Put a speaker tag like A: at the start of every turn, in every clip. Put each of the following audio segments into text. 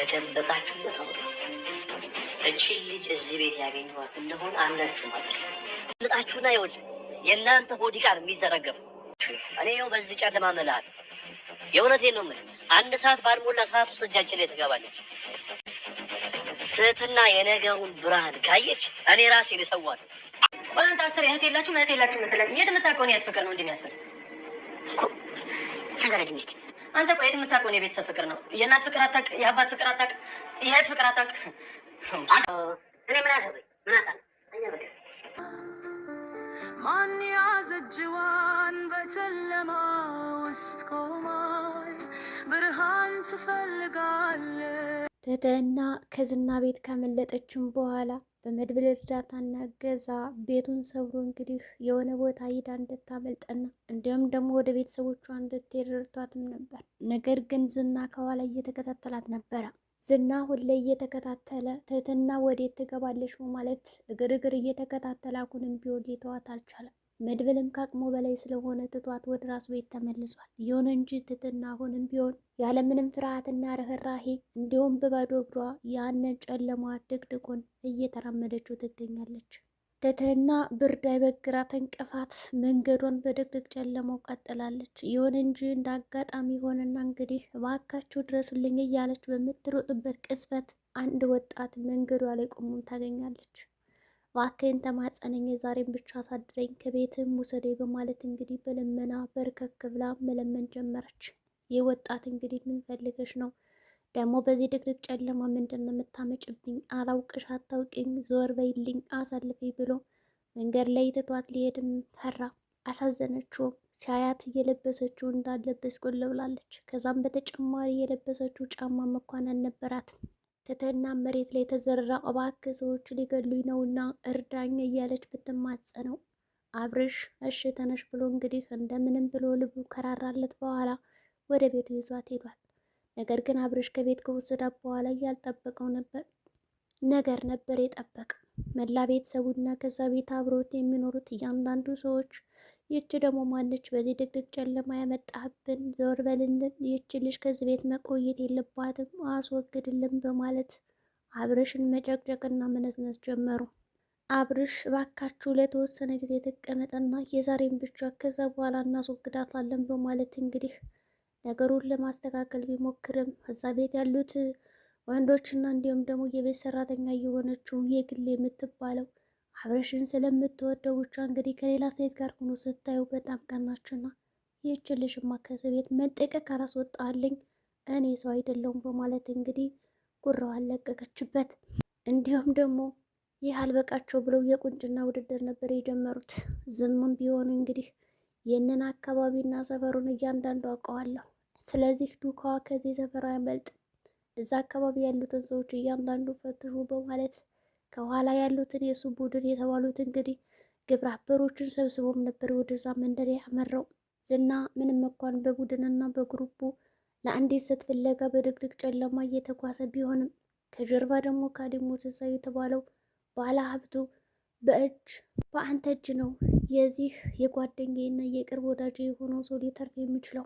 A: ከደበቃችሁበት አውጡት። እቺ ልጅ እዚህ ቤት ያገኘኋት እንደሆነ አምናችሁ ማለት ነው። ልጣችሁና ይወል የእናንተ ሆዲቃ ነው የሚዘረገፍ። እኔ ይኸው በዚህ ጨለማ መላል የእውነቴን ነው የምልህ። 1 ሰዓት ባልሞላ ሰዓት ውስጥ እጃችን ላይ ትገባለች። ትህትና የነገሩን ብርሃን ካየች እኔ ራሴ ልሰዋት።
B: አንተ አስር እህት የላችሁም የምትለን የት የምታውቀውን የት ፍቅር ነው እንደሚያስፈልግ
A: ተጋረድ ሚስት
B: አንተ ቆይ የት የምታውቀውን የቤተሰብ ፍቅር ነው? የእናት ፍቅር አታውቅ፣ የአባት ፍቅር አታውቅ፣ የእህት ፍቅር አታውቅ።
A: እኔ ምን አገባኝ? ምን አውቃለሁ? እኛ በቃ
C: ማን ያዘጅዋን በጨለማ ውስጥ ቆማይ ብርሃን ትፈልጋለች።
D: ትህትና ከዝና ቤት ካመለጠችም በኋላ በመድብል እርዳታና ገዛ ቤቱን ሰብሮ እንግዲህ የሆነ ቦታ ሂዳ እንድታመልጠና እንዲሁም ደግሞ ወደ ቤተሰቦቿ እንድትሄድ ረድቷትም ነበር። ነገር ግን ዝና ከኋላ እየተከታተላት ነበረ። ዝና ሁሌ እየተከታተለ ትህትና ወዴት ትገባለች ማለት እግር እግር እየተከታተለ አሁንም ቢሆን ሊተዋት አልቻለም። መድብልም ከአቅሙ በላይ ስለሆነ ትቷት ወደ ራሱ ቤት ተመልሷል። ይሁን እንጂ ትህትና አሁንም ቢሆን ያለምንም ፍርሃትና ርህራሄ እንዲሁም በባዶ እግሯ ያንን ጨለማ ድቅድቁን እየተራመደችው ትገኛለች። ትህትና ብርድ አይበግራት እንቅፋት መንገዷን በድቅድቅ ጨለማው ቀጥላለች። ይሁን እንጂ እንደ አጋጣሚ ሆነና እንግዲህ እባካችሁ ድረሱልኝ እያለች በምትሮጥበት ቅጽበት አንድ ወጣት መንገዷ ላይ ቆሙን ታገኛለች። እባክህን ተማጸነኝ፣ ዛሬን ብቻ አሳድረኝ፣ ከቤትም ውሰደኝ በማለት እንግዲህ በልመና በርከክ ብላ መለመን ጀመረች። ይህ ወጣት እንግዲህ ምን ፈልገሽ ነው ደግሞ በዚህ ድቅድቅ ጨለማ ምንድን ነው የምታመጭብኝ? አላውቅሽ፣ አታውቂኝ፣ ዞር በይልኝ፣ አሳልፈኝ ብሎ መንገድ ላይ ትቷት ሊሄድም ፈራ። አሳዘነችውም። ሲያያት እየለበሰችው እንዳለበስ ቁል ብላለች። ከዛም በተጨማሪ የለበሰችው ጫማ መኳን አልነበራትም። ትህትና መሬት ላይ ተዘርራ እባክህ ሰዎች ሊገሉኝ ነውና እርዳኝ እያለች ብትማጸነው አብርሽ እሺ ተነሽ ብሎ እንግዲህ እንደምንም ብሎ ልቡ ከራራለት በኋላ ወደ ቤቱ ይዟት ሄዷል። ነገር ግን አብርሽ ከቤት ከወሰዳት በኋላ ያልጠበቀው ነገር ነበር የጠበቀው። መላ ቤተሰቡና ከዛ ቤት አብሮት የሚኖሩት እያንዳንዱ ሰዎች ይህች ደግሞ ማነች? በዚህ ድቅድቅ ጨለማ ያመጣህብን፣ ዘወር በልልን፣ ይህች ልጅ ከዚህ ቤት መቆየት የለባትም፣ አስወግድልን በማለት አብርሽን መጨቅጨቅና መነዝነዝ ጀመሩ። አብርሽ እባካችሁ ለተወሰነ ጊዜ ተቀመጠና የዛሬን ብቻ ከዛ በኋላ እናስወግዳታለን በማለት እንግዲህ ነገሩን ለማስተካከል ቢሞክርም እዛ ቤት ያሉት ወንዶችና እንዲሁም ደግሞ የቤት ሰራተኛ የሆነችው የግል የምትባለው አብርሽን ስለምትወደው ብቻ እንግዲህ ከሌላ ሴት ጋር ሆኖ ስታየው በጣም ቀናችና ይህች ልጅማ ከዚህ ቤት መንጠቀቅ ካላስወጣልኝ እኔ ሰው አይደለሁም በማለት እንግዲህ ጉራዋን ለቀቀችበት። እንዲሁም ደግሞ ይህ አልበቃቸው ብለው የቁንጭና ውድድር ነበር የጀመሩት። ዝምም ቢሆኑ እንግዲህ ይህንን አካባቢና ሰፈሩን እያንዳንዱ አውቀዋለሁ፣ ስለዚህ ዱካዋ ከዚህ ሰፈር አያመልጥም፣ እዛ አካባቢ ያሉትን ሰዎች እያንዳንዱ ፈትሹ በማለት ከኋላ ያሉትን የሱ ቡድን የተባሉት እንግዲህ ግብረ አበሮችን ሰብስቦም ነበር ወደዛ መንደር ያመራው። ዝና ምንም እንኳን በቡድንና በግሩፑ ለአንዲት ሴት ፍለጋ በድቅድቅ ጨለማ እየተጓዘ ቢሆንም ከጀርባ ደግሞ ካዲሞ ስሳ የተባለው ባለ ሀብቱ በአንተ እጅ ነው የዚህ የጓደኛዬና የቅርብ ወዳጅ የሆነው ሰው ሊተርፍ የሚችለው።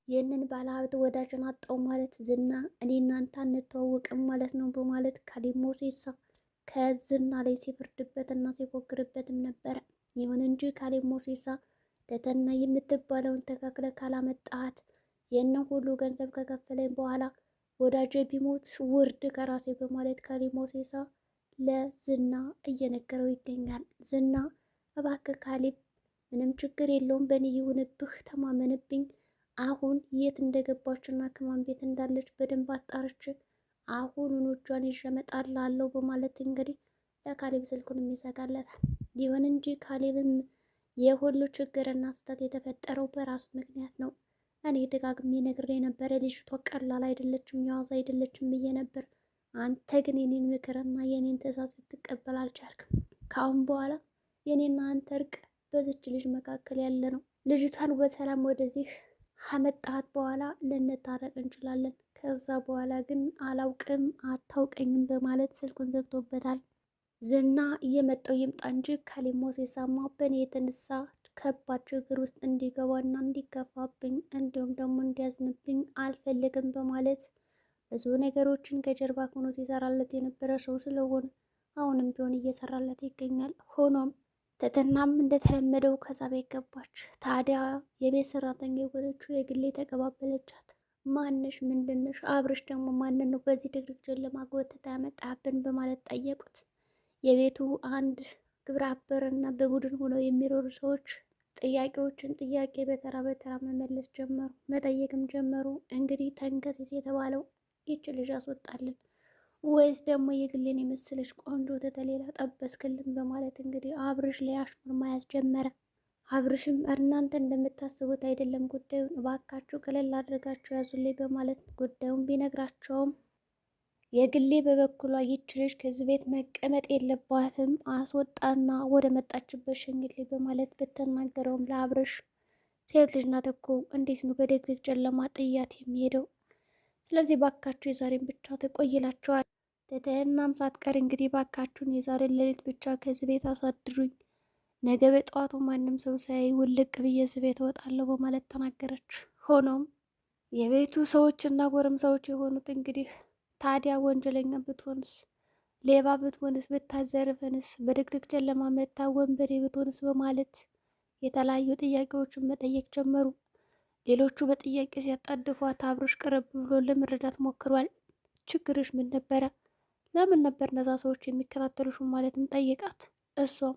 D: ይህንን ባለ ሀብት ወዳጅን አጣው ማለት ዝና እኔ እናንተ አንተዋወቅም ማለት ነው በማለት ካዲሞ ሲሳ ከዝና ላይ ሲፈርድበት እና ሲፎክርበትም ነበረ። ይሁን እንጂ ካሌብ ሞሴሳ ትህትና የምትባለውን ተካክለ ካላመጣት ይህንን ሁሉ ገንዘብ ከከፈለኝ በኋላ ወዳጄ ቢሞት ውርድ ከራሴ በማለት ካሌብ ሞሴሳ ለዝና እየነገረው ይገኛል። ዝና እባክህ ካሌብ ምንም ችግር የለውም፣ በእኔ ይሁንብህ፣ ተማመንብኝ፣ አሁን የት እንደገባችና ከማን ቤት እንዳለች በደንብ አጣርች አሁኑን እጇን ይዤ እመጣልሃለሁ በማለት እንግዲህ ለካሌብ ስልኩን ይዘጋለታል። ይሁን እንጂ ካሌብም የሁሉ ችግርና ስህተት የተፈጠረው በራስ ምክንያት ነው። እኔ ደጋግሜ ነግሬ ነበረ፣ ልጅቷ ቀላል አይደለችም፣ የዋዛ አይደለችም ብዬ ነበር። አንተ ግን የኔን ምክርና የኔን ትዕዛዝ ስትቀበል አልቻልክም። ከአሁን በኋላ የኔና አንተ እርቅ በዚች ልጅ መካከል ያለ ነው። ልጅቷን በሰላም ወደዚህ ከመጣት በኋላ ልንታረቅ እንችላለን። ከዛ በኋላ ግን አላውቅም አታውቀኝም በማለት ስልኩን ዘግቶበታል። ዝና እየመጣው ይምጣ እንጂ ካሌብ ሞሴሳማ በእኔ የተነሳ ከባድ ችግር ውስጥ እንዲገባና እንዲከፋብኝ እንዲሁም ደግሞ እንዲያዝንብኝ አልፈልግም በማለት ብዙ ነገሮችን ከጀርባ ሆኖ ሲሰራለት የነበረ ሰው ስለሆነ አሁንም ቢሆን እየሰራለት ይገኛል። ሆኖም ትትናም እንደተለመደው ከዛ ቤት ገባች። ታዲያ የቤት ሰራተኛ የሆነችው የግሌ ተቀባበለቻት። ማንሽ ምንድንሽ? አብርሽ ደግሞ ማንን ነው በዚህ ድግድግ ጨለማ ጎትታ ያመጣብን? በማለት ጠየቁት። የቤቱ አንድ ግብረ አበርና በቡድን ሆነው የሚኖሩ ሰዎች ጥያቄ በተራ በተራ መመለስ ጀመሩ፣ መጠየቅም ጀመሩ። እንግዲህ ተንከሲስ የተባለው ይች ልጅ አስወጣልን ወይስ ደግሞ የግሌን የመሰለች ቆንጆ ተተሌላ ጠበስክልን? በማለት እንግዲህ አብርሽ ላይ አሽሙር መያዝ ጀመረ። አብርሽም እናንተ እንደምታስቡት አይደለም ጉዳዩን፣ እባካችሁ ቀለል አድርጋችሁ ያዙልኝ በማለት ጉዳዩን ቢነግራቸውም የግሌ በበኩሏ ይች ልጅ ከዚህ ቤት መቀመጥ የለባትም አስወጣና ወደ መጣችበት ሸኝልኝ በማለት ብትናገረውም ለአብርሽ ሴት ልጅ ናት እኮ እንዴት ነው በድቅድቅ ጨለማ ጥያት የሚሄደው? ስለዚህ ባካችሁ የዛሬን ብቻ ተቆይላችኋል። ትትናም ሳትቀር እንግዲህ ባካችሁን የዛሬን ሌሊት ብቻ ከዚህ ቤት አሳድሩኝ፣ ነገ በጠዋቱ ማንም ሰው ሳያይ ውልቅ ብዬ እዚህ ቤት እወጣለሁ በማለት ተናገረች። ሆኖም የቤቱ ሰዎች እና ጎረምሳዎች የሆኑት እንግዲህ ታዲያ ወንጀለኛ ብትሆንስ፣ ሌባ ብትሆንስ፣ ብታዘርፈንስ፣ በድቅድቅ ጨለማ መታ ወንበዴ ብትሆንስ በማለት የተለያዩ ጥያቄዎችን መጠየቅ ጀመሩ። ሌሎቹ በጥያቄ ሲያጣድፏት አብርሽ ቀረብ ብሎ ለመረዳት ሞክሯል። ችግርሽ ምን ነበረ? ለምን ነበር እነዛ ሰዎች የሚከታተሉሽ? ማለትም ጠየቃት። እሷም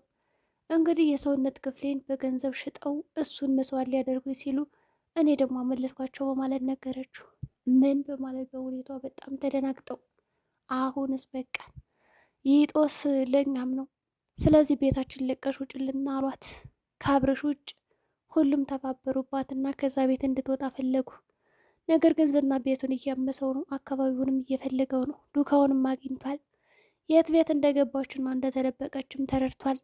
D: እንግዲህ የሰውነት ክፍሌን በገንዘብ ሽጠው እሱን መስዋዕት ሊያደርጉኝ ሲሉ እኔ ደግሞ አመለጥኳቸው በማለት ነገረችው። ምን? በማለት በሁኔታዋ በጣም ተደናግጠው አሁንስ በቃን፣ ይህ ጦስ ለእኛም ነው፣ ስለዚህ ቤታችን ለቀሽ ውጭልና አሏት። ከአብርሽ ውጭ ሁሉም ተባበሩባትና ከዛ ቤት እንድትወጣ ፈለጉ። ነገር ግን ዝና ቤቱን እያመሰው ነው፣ አካባቢውንም እየፈለገው ነው። ዱካውንም አግኝቷል። የት ቤት እንደገባችና እንደተደበቀችም ተረድቷል።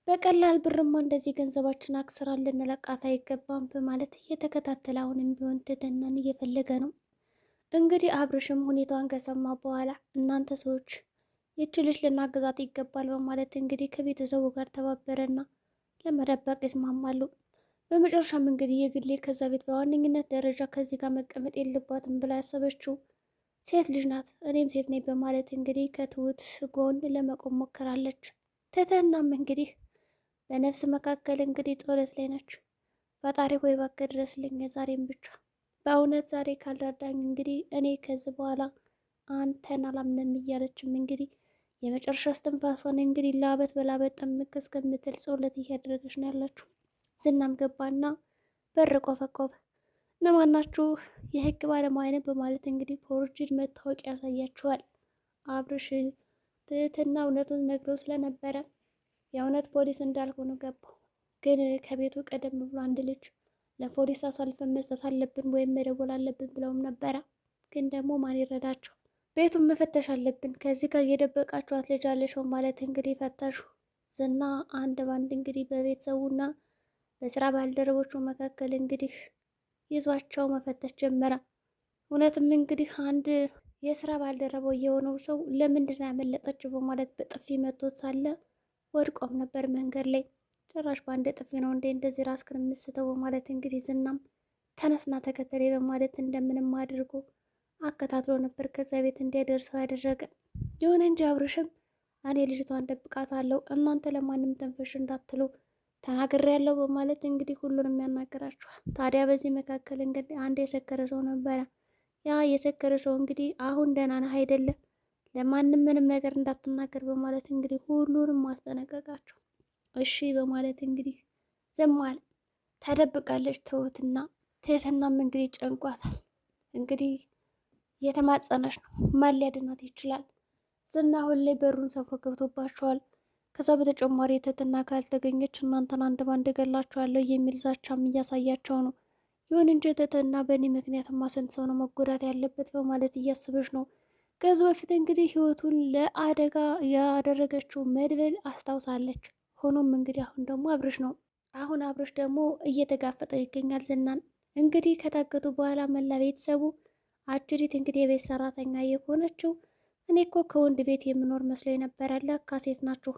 D: በቀላል ብርማ እንደዚህ ገንዘባችን አክስራ ልንለቃት አይገባም በማለት እየተከታተለ አሁንም ቢሆን ትትናን እየፈለገ ነው። እንግዲህ አብርሽም ሁኔታዋን ከሰማ በኋላ እናንተ ሰዎች ይች ልጅ ልናገዛት ይገባል በማለት እንግዲህ ከቤተሰቡ ጋር ተባበረና ለመደበቅ ይስማማሉ። በመጨረሻም እንግዲህ የግሌ ከዛ ቤት በዋነኝነት ደረጃ ከዚህ ጋር መቀመጥ የለባትም ብላ ያሰበችው ሴት ልጅ ናት፣ እኔም ሴት ነኝ በማለት እንግዲህ ከትሁት ጎን ለመቆም ሞክራለች። ትትናም እንግዲህ በነፍስ መካከል እንግዲህ ጸሎት ላይ ነች። ፈጣሪ ሆይ እባክህ ድረስልኝ የዛሬም ብቻ፣ በእውነት ዛሬ ካልረዳኝ እንግዲህ እኔ ከዚህ በኋላ አንተን አላምንም እያለችም እንግዲህ የመጨረሻ እስትንፋሷን እንግዲህ ላበት በላበት ጠምቅ እስከምትል ጸሎት እያደረገች ነው ያለችው። ዝናም ገባና በር ቆፈቆፈ። እነማናችሁ? የህግ ባለሙያ ነን በማለት እንግዲህ ፎርጅድ መታወቂያ ያሳያችኋል። አብርሽ ትህትና እውነቱን ነግሮ ስለነበረ የእውነት ፖሊስ እንዳልሆኑ ገባው። ግን ከቤቱ ቀደም ብሎ አንድ ልጅ ለፖሊስ አሳልፈን መስጠት አለብን ወይም መደወል አለብን ብለውም ነበረ። ግን ደግሞ ማን ይረዳቸው? ቤቱን መፈተሽ አለብን፣ ከዚህ ጋር የደበቃችኋት ልጅ አለሽው ማለት እንግዲህ ፈተሹ። ዝና አንድ ባንድ እንግዲህ በቤተሰቡና በስራ ባልደረቦቹ መካከል እንግዲህ ይዟቸው መፈተሽ ጀመረ። እውነትም እንግዲህ አንድ የስራ ባልደረባው የሆነው ሰው ለምንድን ነው ያመለጠችው በማለት በጥፊ መቶት ሳለ ወድቆም ነበር መንገድ ላይ። ጭራሽ በአንድ ጥፊ ነው እንዴ እንደዚህ ራስክን የምስተው በማለት እንግዲህ ዝናም ተነስና ተከተሌ በማለት እንደምንም አድርጎ አከታትሎ ነበር ከዛ ቤት እንዲያደርሰው ያደረገ። ይሁን እንጂ አብርሽም እኔ ልጅቷን ደብቃታለሁ፣ እናንተ ለማንም ተንፈሽ እንዳትሉ ተናግሬ ያለው በማለት እንግዲህ ሁሉንም ያናገራችኋል። ታዲያ በዚህ መካከል እንግዲህ አንድ የሰከረ ሰው ነበረ። ያ የሰከረ ሰው እንግዲህ አሁን ደህና ነህ አይደለም፣ ለማንም ምንም ነገር እንዳትናገር በማለት እንግዲህ ሁሉንም ማስጠነቀቃቸው። እሺ በማለት እንግዲህ ዝም አለ። ተደብቃለች ትህትናም እንግዲህ ጨንቋታል። እንግዲህ እየተማጸነች ነው። ማን ሊያድናት ይችላል? ዝና አሁን ላይ በሩን ሰብሮ ገብቶባቸዋል። ከዛ በተጨማሪ ትህትና ካልተገኘች እናንተን አንድ ባንድ ገላችኋለሁ የሚል ዛቻም እያሳያቸው ነው። ይሁን እንጂ ትህትና በእኔ ምክንያት ስንት ሰው ነው መጎዳት ያለበት በማለት እያስበች ነው። ከዚህ በፊት እንግዲህ ህይወቱን ለአደጋ ያደረገችው መድብል አስታውሳለች። ሆኖም እንግዲህ አሁን ደግሞ አብርሽ ነው። አሁን አብርሽ ደግሞ እየተጋፈጠው ይገኛል ዝናን። እንግዲህ ከታገቱ በኋላ መላ ቤተሰቡ አጅሪት እንግዲህ የቤት ሰራተኛ የሆነችው እኔ እኮ ከወንድ ቤት የምኖር መስሎ የነበረ ለካ ሴት ናችሁ፣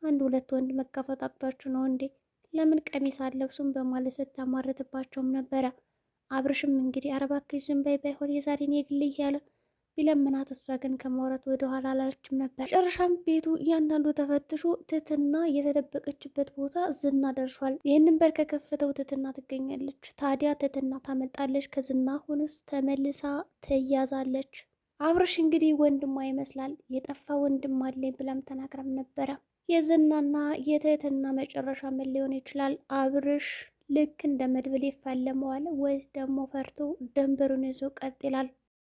D: አንድ ሁለት ወንድ መጋፈጥ አቅቷችሁ ነው እንዴ? ለምን ቀሚስ አለብሱም? በማለት ስታማርትባቸውም ነበረ። አብርሽም እንግዲህ አረባክሽ ዝም በይ፣ ባይሆን የዛሬን የግል እያለ ቢለምናት እሷ ግን ከማውራት ወደ ኋላ አላለችም ነበር። መጨረሻም ቤቱ እያንዳንዱ ተፈትሾ ትህትና የተደበቀችበት ቦታ ዝና ደርሷል። ይህንን በር ከከፈተው ትህትና ትገኛለች። ታዲያ ትህትና ታመልጣለች ከዝና አሁንስ ተመልሳ ትያዛለች። አብርሽ እንግዲህ ወንድሟ ይመስላል። የጠፋ ወንድም አለኝ ብላም ተናግራም ነበረ። የዝናና የትህትና መጨረሻ ምን ሊሆን ይችላል? አብርሽ ልክ እንደ መድብል ይፋለመዋል ወይስ ደግሞ ፈርቶ ደንበሩን ይዞ ቀጥ ይላል?